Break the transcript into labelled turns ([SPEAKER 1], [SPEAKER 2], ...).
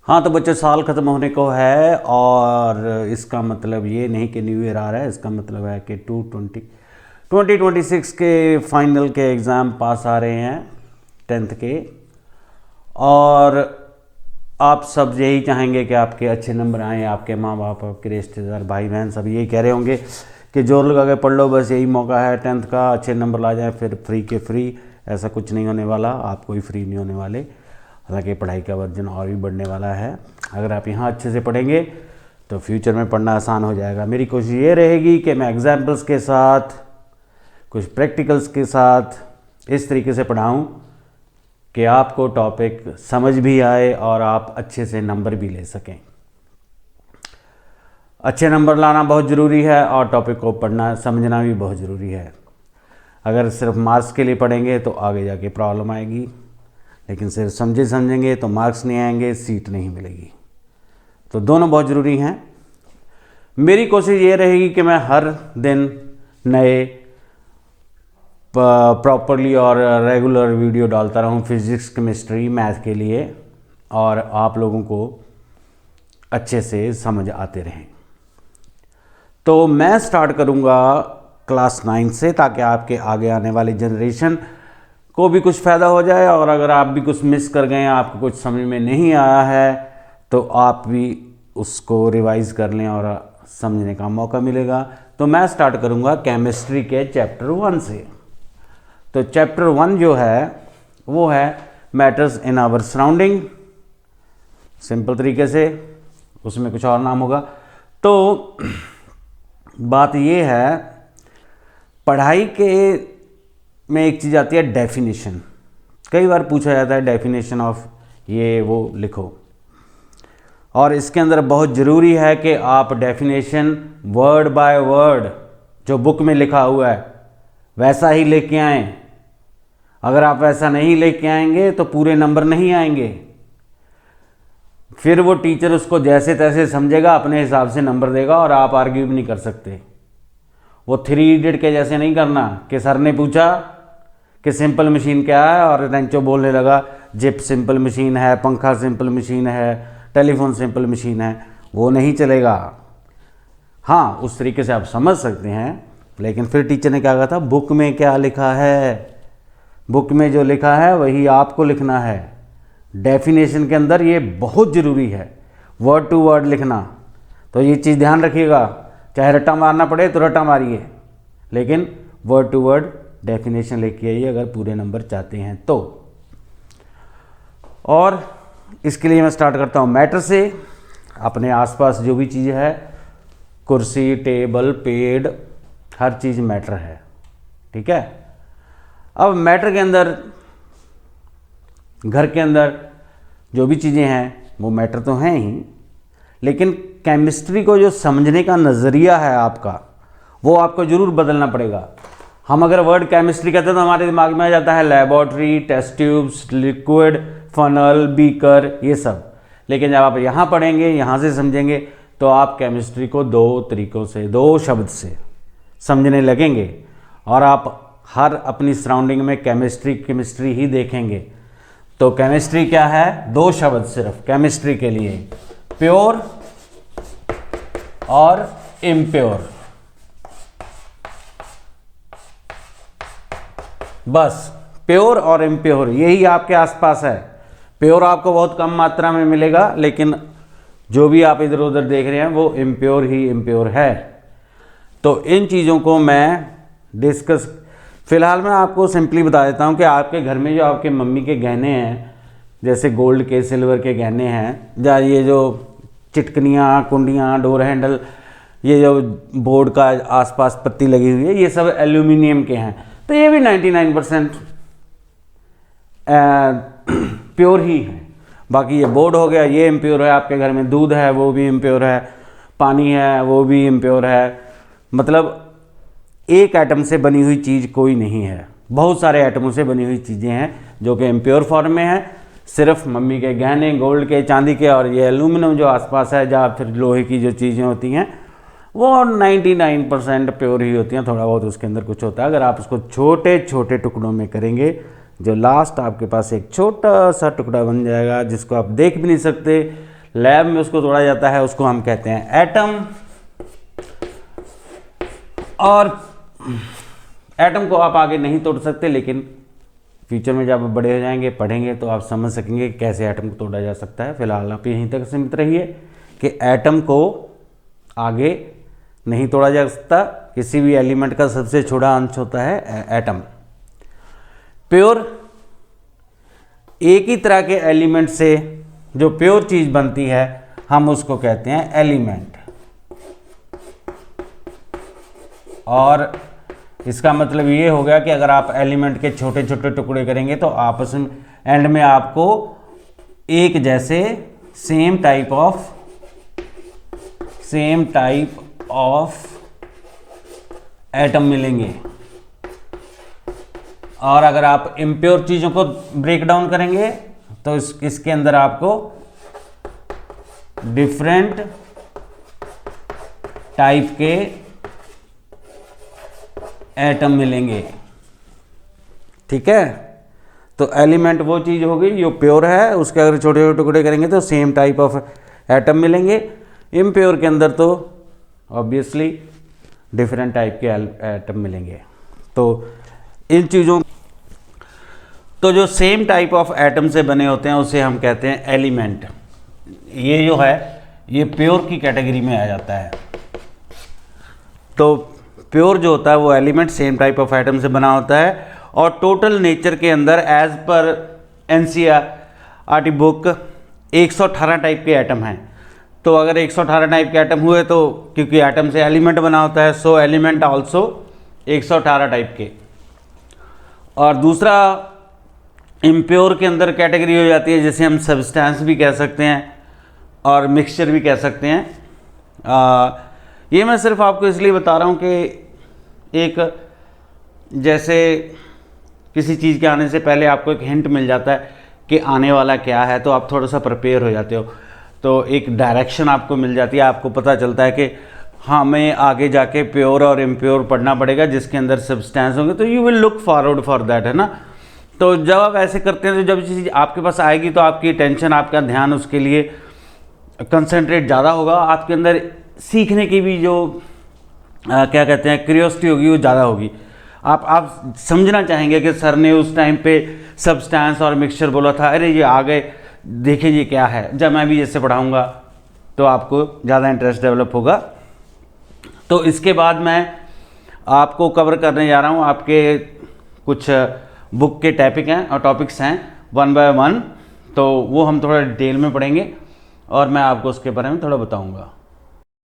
[SPEAKER 1] हाँ तो बच्चों साल ख़त्म होने को है और इसका मतलब ये नहीं कि न्यू ईयर आ रहा है, इसका मतलब है कि 2026 के फाइनल के एग्ज़ाम पास आ रहे हैं 10th के। और आप सब यही चाहेंगे कि आपके अच्छे नंबर आएँ, आपके माँ बाप, आपके रिश्तेदार, भाई बहन सब यही कह रहे होंगे कि जोर लगा के पढ़ लो, बस यही मौका है 10th का, अच्छे नंबर ला जाए फिर फ्री के फ्री। ऐसा कुछ नहीं होने वाला, आप कोई फ्री नहीं होने वाले, हालांकि पढ़ाई का वर्जन और भी बढ़ने वाला है। अगर आप यहाँ अच्छे से पढ़ेंगे तो फ्यूचर में पढ़ना आसान हो जाएगा। मेरी कोशिश ये रहेगी कि मैं एग्जाम्पल्स के साथ, कुछ प्रैक्टिकल्स के साथ इस तरीके से पढ़ाऊँ कि आपको टॉपिक समझ भी आए और आप अच्छे से नंबर भी ले सकें। अच्छे नंबर लाना बहुत ज़रूरी है और टॉपिक को पढ़ना समझना भी बहुत ज़रूरी है। अगर सिर्फ मार्क्स के लिए पढ़ेंगे तो आगे जाके प्रॉब्लम आएगी, लेकिन सिर्फ समझेंगे तो मार्क्स नहीं आएंगे, सीट नहीं मिलेगी। तो दोनों बहुत ज़रूरी हैं। मेरी कोशिश ये रहेगी कि मैं हर दिन नए प्रॉपरली और रेगुलर वीडियो डालता रहूं फिज़िक्स, केमिस्ट्री, मैथ के लिए, और आप लोगों को अच्छे से समझ आते रहें। तो मैं स्टार्ट करूंगा क्लास 9 से, ताकि आपके आगे आने वाली जनरेशन को भी कुछ फ़ायदा हो जाए, और अगर आप भी कुछ मिस कर गए, आपको कुछ समझ में नहीं आया है, तो आप भी उसको रिवाइज़ कर लें और समझने का मौका मिलेगा। तो मैं स्टार्ट करूंगा केमिस्ट्री के चैप्टर 1 से। तो चैप्टर 1 जो है वो है matters in our surrounding, simple तरीके से, उसमें कुछ और नाम होगा। तो बात ये है, पढ़ाई के में एक चीज़ आती है डेफिनेशन। कई बार पूछा जाता है डेफिनेशन ऑफ ये वो लिखो, और इसके अंदर बहुत ज़रूरी है कि आप डेफिनेशन वर्ड बाय वर्ड जो बुक में लिखा हुआ है वैसा ही लेके आएँ। अगर आप वैसा नहीं लेके आएंगे तो पूरे नंबर नहीं आएंगे, फिर वो टीचर उसको जैसे तैसे समझेगा, अपने हिसाब से नंबर देगा और आप आर्ग्यू भी नहीं कर सकते। वो 3 इडियट के जैसे नहीं करना कि सर ने पूछा कि सिंपल मशीन क्या है और रेंचो बोलने लगा जिप सिंपल मशीन है, पंखा सिंपल मशीन है, टेलीफोन सिंपल मशीन है, वो नहीं चलेगा। हाँ, उस तरीके से आप समझ सकते हैं, लेकिन फिर टीचर ने क्या कहा था, बुक में क्या लिखा है, बुक में जो लिखा है वही आपको लिखना है। डेफिनेशन के अंदर ये बहुत ज़रूरी है, वर्ड टू वर्ड लिखना। तो ये चीज़ ध्यान रखिएगा, चाहे रट्टा मारना पड़े तो रट्टा मारिए, लेकिन वर्ड टू वर्ड डेफिनेशन लेके आइए अगर पूरे नंबर चाहते हैं तो। और इसके लिए मैं स्टार्ट करता हूँ मैटर से। अपने आसपास जो भी चीज़ है, कुर्सी, टेबल, पेड़, हर चीज़ मैटर है, ठीक है। अब मैटर के अंदर, घर के अंदर जो भी चीज़ें हैं वो मैटर तो हैं ही, लेकिन केमिस्ट्री को जो समझने का नज़रिया है आपका, वो आपको ज़रूर बदलना पड़ेगा। हम अगर वर्ड केमिस्ट्री कहते हैं तो हमारे दिमाग में आ जाता है laboratory, test tubes, liquid, funnel, beaker, ये सब। लेकिन जब आप यहाँ पढ़ेंगे, यहाँ से समझेंगे, तो आप केमिस्ट्री को 2 तरीक़ों से, 2 शब्द से समझने लगेंगे, और आप हर अपनी सराउंडिंग में केमिस्ट्री ही देखेंगे। तो केमिस्ट्री क्या है, 2 शब्द सिर्फ केमिस्ट्री के लिए, प्योर और इम्प्योर। बस प्योर और इम्प्योर यही आपके आसपास है। प्योर आपको बहुत कम मात्रा में मिलेगा, लेकिन जो भी आप इधर उधर देख रहे हैं वो इम्प्योर ही इम्प्योर है। तो इन चीज़ों को मैं डिस्कस, फ़िलहाल मैं आपको सिंपली बता देता हूँ कि आपके घर में जो आपके मम्मी के गहने हैं, जैसे गोल्ड के, सिल्वर के गहने हैं, या ये जो चिटकनियाँ, कुंडियाँ, डोर हैंडल, ये जो बोर्ड का आसपास पत्ती लगी हुई है, ये सब एल्यूमिनियम के हैं। तो ये भी 99% प्योर ही है। बाकी ये बोर्ड हो गया, ये इम्प्योर है। आपके घर में दूध है, वो भी इम्प्योर है। पानी है, वो भी इम्प्योर है। मतलब एक एटम से बनी हुई चीज़ कोई नहीं है, बहुत सारे एटमों से बनी हुई चीज़ें हैं जो कि इम्प्योर फॉर्म में है। सिर्फ मम्मी के गहने गोल्ड के, चांदी के, और ये एल्यूमिनियम जो आसपास है, या फिर लोहे की जो चीज़ें होती हैं, वो 99% प्योर ही होती हैं। थोड़ा बहुत उसके अंदर कुछ होता है। अगर आप उसको छोटे छोटे टुकड़ों में करेंगे, जो लास्ट आपके पास एक छोटा सा टुकड़ा बन जाएगा जिसको आप देख भी नहीं सकते, लैब में उसको तोड़ा जाता है, उसको हम कहते हैं एटम। और एटम को आप आगे नहीं तोड़ सकते, लेकिन फ्यूचर में जब आप बड़े हो जाएंगे, पढ़ेंगे, तो आप समझ सकेंगे कि कैसे एटम को तोड़ा जा सकता है। फिलहाल आप यहीं तक सीमित रहिए कि एटम को आगे नहीं तोड़ा जा सकता। किसी भी एलिमेंट का सबसे छोटा अंश होता है एटम। प्योर, एक ही तरह के एलिमेंट से जो प्योर चीज बनती है हम उसको कहते हैं एलिमेंट। और इसका मतलब ये हो गया कि अगर आप एलिमेंट के छोटे छोटे टुकड़े करेंगे तो आपस में एंड में आपको एक जैसे सेम टाइप ऑफ एटम मिलेंगे। और अगर आप इम्प्योर चीजों को ब्रेक डाउन करेंगे तो इसके अंदर आपको डिफरेंट टाइप के एटम मिलेंगे। ठीक है, तो एलिमेंट वो चीज होगी जो प्योर है, उसके अगर छोटे छोटे टुकड़े करेंगे तो सेम टाइप ऑफ एटम मिलेंगे। इम्प्योर के अंदर तो ऑब्वियसली डिफरेंट टाइप के एटम मिलेंगे। तो इन चीज़ों, तो जो सेम टाइप ऑफ एटम से बने होते हैं उसे हम कहते हैं एलिमेंट। ये जो है ये प्योर की कैटेगरी में आ जाता है। तो प्योर जो होता है वो element same type of atom से बना होता है। और टोटल नेचर के अंदर as per NCERT book 118 type के एटम हैं। तो अगर 118 टाइप के एटम हुए तो क्योंकि एटम से एलिमेंट बना होता है, सो एलिमेंट आल्सो 118 टाइप के। और दूसरा इम्प्योर के अंदर कैटेगरी हो जाती है जिसे हम सब्सटेंस भी कह सकते हैं और मिक्सचर भी कह सकते हैं। ये मैं सिर्फ आपको इसलिए बता रहा हूँ कि एक जैसे किसी चीज़ के आने से पहले आपको एक हिंट मिल जाता है कि आने वाला क्या है, तो आप थोड़ा सा प्रिपेयर हो जाते हो, तो एक डायरेक्शन आपको मिल जाती है। आपको पता चलता है कि हमें आगे जाके प्योर और इम्प्योर पढ़ना पड़ेगा जिसके अंदर सब्सटेंस होंगे, तो you will look forward for that, है ना। तो जब आप ऐसे करते हैं तो जब चीज़ आपके पास आएगी तो आपकी टेंशन, आपका ध्यान उसके लिए कंसंट्रेट ज़्यादा होगा। आपके अंदर सीखने की भी जो क्या कहते हैं क्यूरियोसिटी होगी वो ज़्यादा होगी। आप समझना चाहेंगे कि सर ने उस टाइम पे सब्सटेंस और मिक्सचर बोला था, अरे ये आ गए, देखिए ये क्या है। जब मैं भी जैसे पढ़ाऊँगा तो आपको ज़्यादा इंटरेस्ट डेवलप होगा। तो इसके बाद मैं आपको कवर करने जा रहा हूँ आपके कुछ बुक के टॉपिक्स हैं 1 by 1, तो वो हम थोड़ा डिटेल में पढ़ेंगे और मैं आपको उसके बारे में थोड़ा बताऊँगा।